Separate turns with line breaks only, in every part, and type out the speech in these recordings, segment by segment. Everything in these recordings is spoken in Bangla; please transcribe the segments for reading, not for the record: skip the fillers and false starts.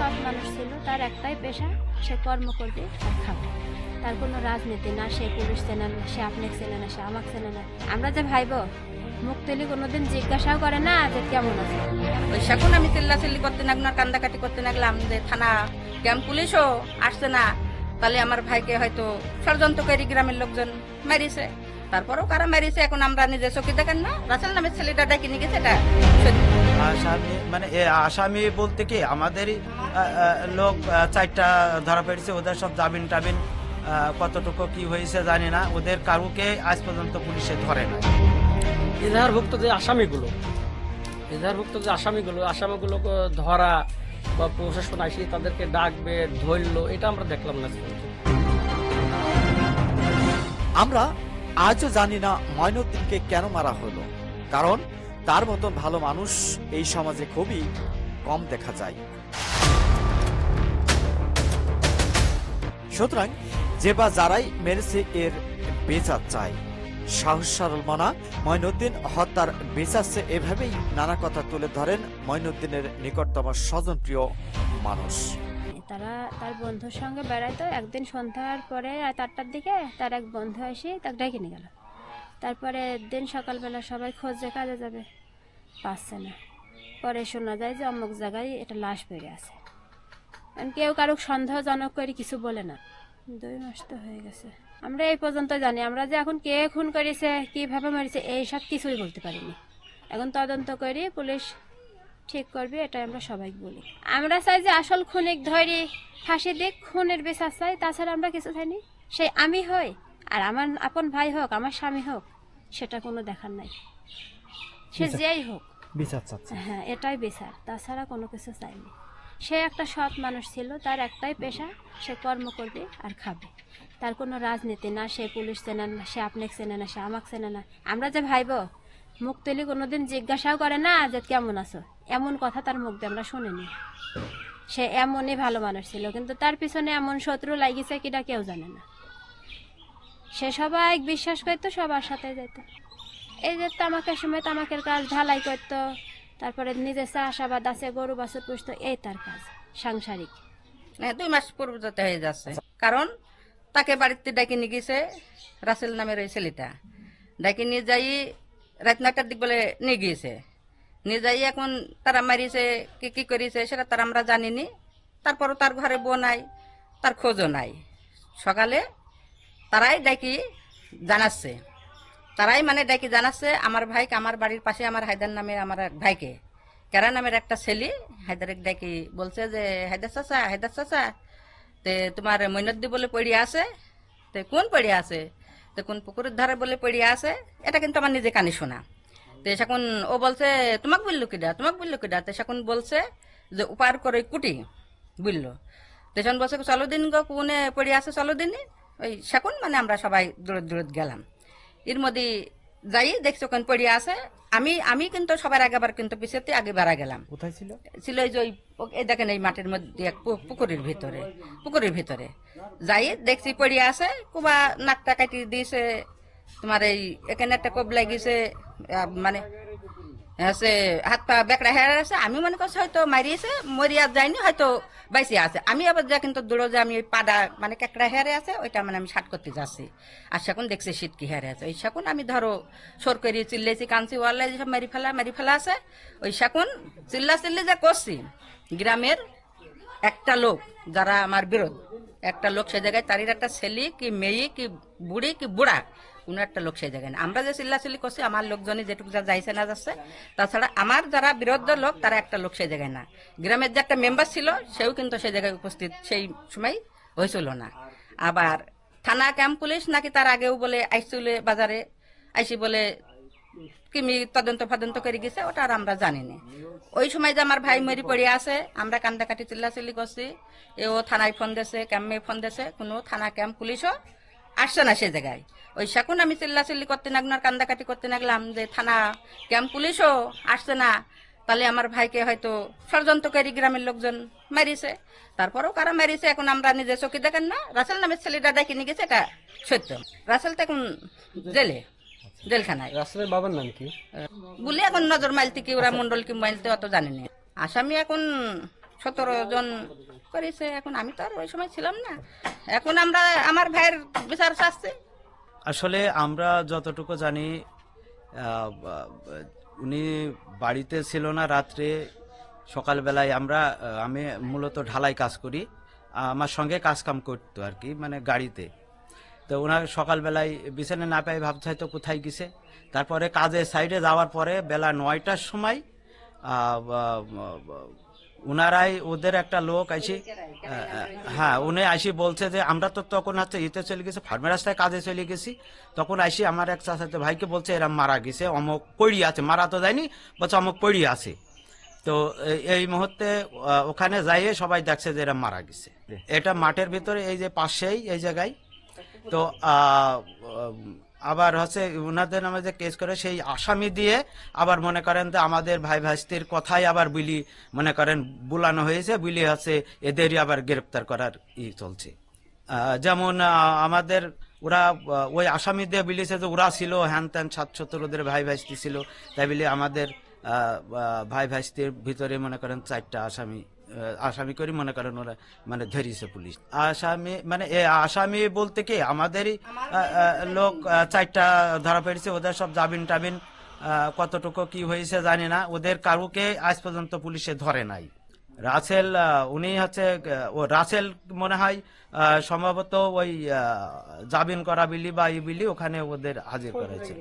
সৎ মানুষ ছিল, তার একটাই পেশা, সে কর্ম করবে আর খাবে। তার কোনো রাজনীতি না, সে পুলিশ চেনে না, সে আপনাকে চেনে না, সে আমাকে চেনে না। আমরা যে ভাইব মুখ তুলি কোনোদিন জিজ্ঞাসাও করে না যে কেমন আছে।
ওই সেখন আমি চিল্লাচিল্লি করতে লাগলাম, কান্দাকাটি করতে লাগলাম যে থানা ক্যাম্প পুলিশও আসছে না, তাহলে আমার ভাইকে হয়তো ষড়যন্ত্রকারী গ্রামের লোকজন মারিছে। তারপরেও কারা মারিছে এখন আমরা নিজে চোখে দেখেন না, রাসেল নামের ছেলেটা ডেকে নিয়ে গেছে, এটা সত্যি।
আসামি মানে আসামি বলতে কি আমাদেরই লোক চারটা ধরা পড়েছে, ওদের সব জামিন টামিন কতটুকু কি হয়েছে জানি না, ওদের কারুকে আজ পর্যন্ত পুলিশে ধরে না।
এজাহারভুক্ত যে আসামিগুলোকে ধরা বা প্রশাসন আসি তাদেরকে ডাকবে ধরলো, এটা আমরা দেখলাম না।
আমরা আজও জানি না ময়নুদ্দিনকে কেন মারা হলো, কারণ তার মতন ভালো মানুষ এই সমাজে খুবই কম দেখা যায়। সুতরাং যে বা যারাই মেরেছে এর বিচার চাই। সাহস সরল মনা ময়নুদ্দিন হত্যার বিচার চেয়ে এভাবেই নানা কথা তুলে ধরেন ময়নুদ্দিনের নিকটতম স্বজনপ্রিয় মানুষ।
তারা তার বন্ধুর সঙ্গে বেড়াইতো, একদিন সন্ধ্যার পরে রাত 8টার দিকে তার এক বন্ধু এসে তাকে ডেকে নিয়ে গেল। তারপরে দিন সকালবেলা সবাই খোঁজে কাজে যাবে, পাচ্ছে না। পরে শোনা যায় যে অমুক জায়গায় এটা লাশ পড়ে আছে। কেউ কারো সন্দেহজনক করে কিছু বলে না। 2 মাস তো হয়ে গেছে, আমরা এই পর্যন্ত জানি। আমরা যে এখন কে খুন করেছে, কিভাবে মারিছে, এইসব কিছুই বলতে পারিনি। এখন তদন্ত করে পুলিশ ঠিক করবে, এটাই আমরা সবাই বলি। আমরা চাই যে আসল খুনিক ধরে ফাঁসি দিক, খুনের বিচার চাই, তাছাড়া আমরা কিছু চাইনি। সে আমি হই আর আমার আপন ভাই হোক, আমার স্বামী হোক, সেটা কোনো দেখার নাই। সে যেই হোক
বিচার চাচ্ছে।
হ্যাঁ, এটাই বিচার, তাছাড়া কোনো কিছু চাইনি। সে একটা সৎ মানুষ ছিল, তার একটাই পেশা, সে কর্ম করবে আর খাবে। তার কোনো রাজনীতি না, সে পুলিশ চেনে না, সে আপনাকে চেনে না, সে আমাকে চেনে না। আমরা যে ভাইব মুখ তুলি কোনোদিন জিজ্ঞাসাও করে না যে কেমন আছো, এমন কথা তার মুখ দিয়ে আমরা শুনিনি। সে এমনই ভালো মানুষ ছিল, কিন্তু তার পিছনে এমন শত্রু লাগিয়েছে কিনা কেউ জানে না। সে সবাই বিশ্বাস করতো, সবার সাথে যেত। এই যে তামাকের সময় তামাকের কাজ ঢালাই করতো, তারপরে নিজের চাষাবাদ আছে, গরু বাছুর পুষতো, এই তার কাজ সাংসারিক।
2 মাস পূর্ব যেতে হয়ে যাচ্ছে, কারণ তাকে বাড়িতে ডাকি নিয়ে গেছে রাসেল নামের ওই ছেলেটা। ডাকি নিয়ে যাই রাত 9টার দিক বলে নিয়ে গিয়েছে। নিয়ে যাই এখন তারা মারিছে কি কি করেছে সেটা তার আমরা জানিনি। তারপরও তার ঘরে বউ নাই, তার খোঁজও নাই। সকালে তারাই ডাকি জানাচ্ছে, আমার ভাইকে, আমার বাড়ির পাশে আমার হায়দার নামের আমার এক ভাইকে, কেরা নামের একটা ছেলে হায়দারের ডাকি বলছে যে হায়দার চাচা তে তোমার মৈনদ্দি বলে পড়িয়া আছে, তে কোন পড়িয়া আছে, তো কোন পুকুরের ধারে বলে পড়িয়া আছে। এটা কিন্তু আমার নিজে কানে শোনা। তো সেখন ও বলছে তোমাকে বললো কিডা, তো সেখন বলছে যে উপার করে কুটি বুঝলো। তখন বলছে চলো দিন গো, কোনে পড়িয়া আছে চলো দিন। ওই সেখন মানে আমরা সবাই দূরত গেলাম। এর মধ্যে যাই দেখছি ওখানে পড়িয়া আছে। আমি কিন্তু সবার কিন্তু পিছাতে আগে বেড়া গেলাম।
কোথায় ছিল?
এই যে এই দেখেন এই মাঠের মধ্যে এক পুকুরের ভিতরে যাই দেখছি পড়িয়া আছে। কুবা নাকটা কাটি দিয়েছে, তোমার এই এখানে একটা কোপ লাগিয়েছে, মানে সে হাত পা বেকড়া হেরে আছে। আমি মনে করছি হয়তো মারিয়েছে, মরিয়া যায়নি, হয়তো বাইসে আছে। আমি আবার যা কিন্তু দূরে যে আমি ওই পাড়া মানে কেকড়া হেরে আছে ওইটা মানে আমি শাট করতে যাচ্ছি। আর সেখন দেখছি শীত কি হেরে আছে। ওই সেখন আমি ধরো সর করি চিল্লেছি, কাঁদছি, ওয়াল্লাই সব মারি ফেলা আছে। ওই সেখন চিল্লি যে করছি, গ্রামের একটা লোক যারা আমার বিরোধ, একটা লোক সে জায়গায়, তারই একটা ছেলে কি মেয়ে কি বুড়ি কি বুড়া, কোনো একটা লোক সেই জায়গায় না। আমরা যে চিল্লাচিল্লি করছি আমার লোকজনই যেটুকু যা যাইছে না যাচ্ছে, তাছাড়া আমার যারা বিরোধ লোক তারা একটা লোক সেই জায়গায় না। গ্রামের যে একটা মেম্বার ছিল সেও কিন্তু সেই জায়গায় উপস্থিত সেই সময় হয়েছিল না। আবার থানা ক্যাম্প পুলিশ নাকি তার আগেও বলে আইসছিল বাজারে, আইসি বলে কিমি তদন্ত করে গেছে, ওটা আর আমরা জানিনি। ওই সময় যে আমার ভাই মরি পড়ে আছে, আমরা কান্দাকাটি চিল্লাচিল্লি করছি, এও থানায় ফোন দিয়েছে, ক্যাম্পে ফোন দিয়েছে, কোনো থানা ক্যাম্প পুলিশও আসছে না সে জায়গায়। ওই সেখন আমি চিল্লাচিল্লি করতে লাগলাম, কান্দাকাটি করতে লাগলাম যে থানা ক্যাম্প পুলিশও আসছে না, তাহলে আমার ভাইকে হয়তো ষড়যন্ত্রকারী গ্রামের লোকজন মারিছে। তারপরেও কারা মারিছে এখন আমরা নিজে চোখে দেখেন না। রাসেল নামের ছেলেটা ডাকি নিয়ে গেছে, এটা সত্য। রাসেল তো এখন জেলখানায়।
রাসেলের বাবার নাম কি
বলে এখন নজর মাইলতে কি ওরা মন্ডল কি মাইলতে অত জানেনি। আসামি এখন 17 জন করেছে। এখন আমি তো আর ওই সময় ছিলাম না, এখন আমরা আমার ভাইয়ের বিচার চাচ্ছি।
আসলে আমরা যতটুকু জানি উনি বাড়িতে ছিল না রাত্রে, সকালবেলায় আমি মূলত ঢালাই কাজ করি, আমার সঙ্গে কাজ কাম করতো আর কি, মানে গাড়িতে। তো ওনার সকালবেলায় বিছানে না পেয়ে ভাবছে হয়তো কোথায় গেছে। তারপরে কাজের সাইডে যাওয়ার পরে বেলা 9টার সময় উনারাই ওদের একটা লোক আইসি, হ্যাঁ উনি আইসি বলছে যে আমরা তো তখন হচ্ছে ইতে চলে গেছি, ফার্মের রাস্তায় কাজে চলে গেছি। তখন আইসি আমার এক চাচাতো ভাইকে বলছে এরা মারা গেছে, অমুক পড়ি আছে, মারা তো যায়নি, বলছে অমুক পড়ি আছে। তো এই মুহূর্তে ওখানে যাইয়ে সবাই দেখছে যে এরা মারা গেছে। এটা মাঠের ভিতরে এই যে পাশেই এই জায়গায়। তো আবার হচ্ছে ওনাদের নামে যে কেস করে সেই আসামি দিয়ে আবার মনে করেন যে আমাদের ভাই ভাইস্তির কথাই আবার বিলি মনে করেন বুলানো হয়েছে, বিলি হচ্ছে এদেরই আবার গ্রেপ্তার করার চলছে। যেমন আমাদের ওরা ওই আসামি দিয়ে বিলিছে যে ওরা ছিল হ্যান ত্যান 7-70 ওদের ভাই ভাইস্তি ছিল, তাই বলে আমাদের ভাই ভাইস্তির ভিতরে মনে করেন 4টা আসামি করে মনে করেন ওরা মানে ধরিয়েছে পুলিশ। আসামি মানে আসামি বলতে কি আমাদেরই লোক 4টা ধরা পড়েছে, ওদের সব জামিন টাবিন কতটুকু কি হয়েছে জানি না, ওদের কারুকে আজ পর্যন্ত পুলিশে ধরে নাই। রাসেল উনি হচ্ছে রাসেল মনে হয় সম্ভবত ওই জামিন করা বিলি বা এই বিলি ওখানে ওদের হাজির করেছে।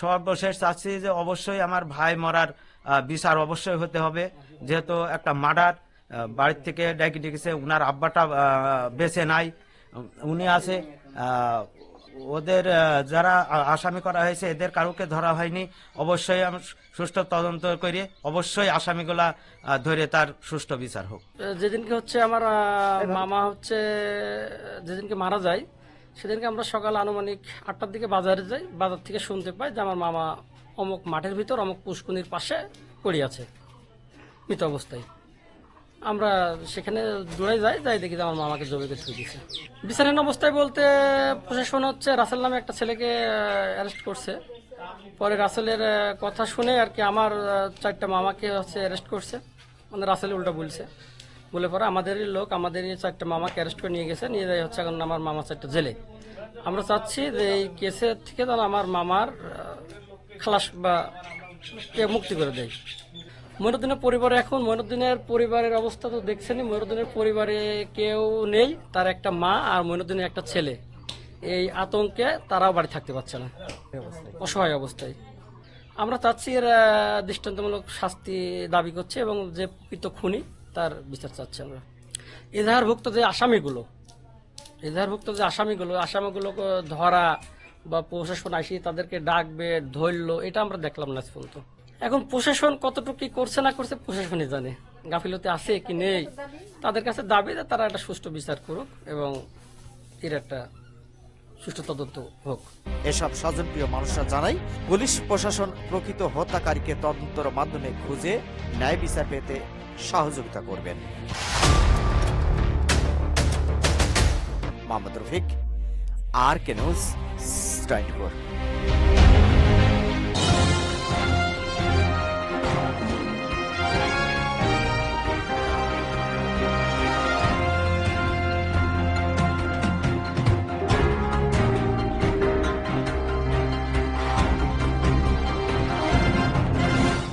সর্বশেষ চাচ্ছি যে অবশ্যই আমার ভাই মরার বিচার অবশ্যই হতে হবে, যেহেতু একটা মার্ডার, বাড়ির থেকে ডেকে ডেকেছে, উনার আব্বাটা বেঁচে নাই, উনি আছে, ওদের যারা আসামি করা হয়েছে এদের কারুকে ধরা হয়নি। অবশ্যই সুষ্ঠু তদন্ত করে অবশ্যই আসামিগুলা ধরে তার সুষ্ঠু বিচার হোক।
যেদিনকে হচ্ছে আমার মামা হচ্ছে যেদিনকে মারা যায় সেদিনকে আমরা সকাল আনুমানিক 8টার দিকে বাজারে যাই। বাজার থেকে শুনতে পাই যে আমার মামা অমুক মাঠের ভিতর অমুক পুষ্কুনির পাশে পড়ে আছে মৃত অবস্থায়। আমরা সেখানে দৌড়ে যাই দেখি যে আমার মামাকে জমিতে ছুঁয়ে দিয়েছে। বিচারহীন অবস্থায় বলতে প্রশাসন হচ্ছে রাসেল নামে একটা ছেলেকে অ্যারেস্ট করছে। পরে রাসেলের কথা শুনে আর কি আমার 4টা মামাকে হচ্ছে অ্যারেস্ট করছে, মানে রাসেল উল্টা বলছে, বলে পরে আমাদেরই লোক আমাদেরই 4টা মামাকে অ্যারেস্ট করে নিয়ে গেছে, নিয়ে যাই হচ্ছে এখন আমার মামা 4টা জেলে। আমরা চাচ্ছি যে এই কেসের থেকে যেন আমার মামার খালাস বা মুক্তি করে দেয়। মইনুদ্দিনের পরিবারে এখন মইনুদ্দিনের পরিবারের অবস্থা তো দেখছেনই, মইনুদ্দিনের পরিবারে কেউ নেই, তার একটা মা আর মইনুদ্দিনের একটা ছেলে। এই আতঙ্কে তারাও বাড়ি থাকতে পারছে না, অসহায় অবস্থায়। আমরা চাচ্ছি এর দৃষ্টান্তমূলক শাস্তি দাবি করছে এবং যে প্রকৃত খুনি তার বিচার চাচ্ছি আমরা। এজাহারভুক্ত যে আসামিগুলোকে ধরা বা প্রশাসন আসি তাদেরকে ডাকবে ধরলো, এটা আমরা দেখলাম না পর্যন্ত। এখন প্রশাসন কতটুকু কি করছে না করছে প্রশাসনই জানে, গাফিলতি আছে কি নেই। তাদের কাছে দাবি যে তারা একটা সুষ্ঠু বিচার করুক এবং এর একটা সুষ্ঠু তদন্ত হোক।
এসব স্বজনপ্রিয় মানুষরা জানায় পুলিশ প্রশাসন প্রকৃত হত্যাকারীকে তদন্তের মাধ্যমে খুঁজে ন্যায় বিচার পেতে সহযোগিতা করবেন। Mohammad Rafiq, RK News 24।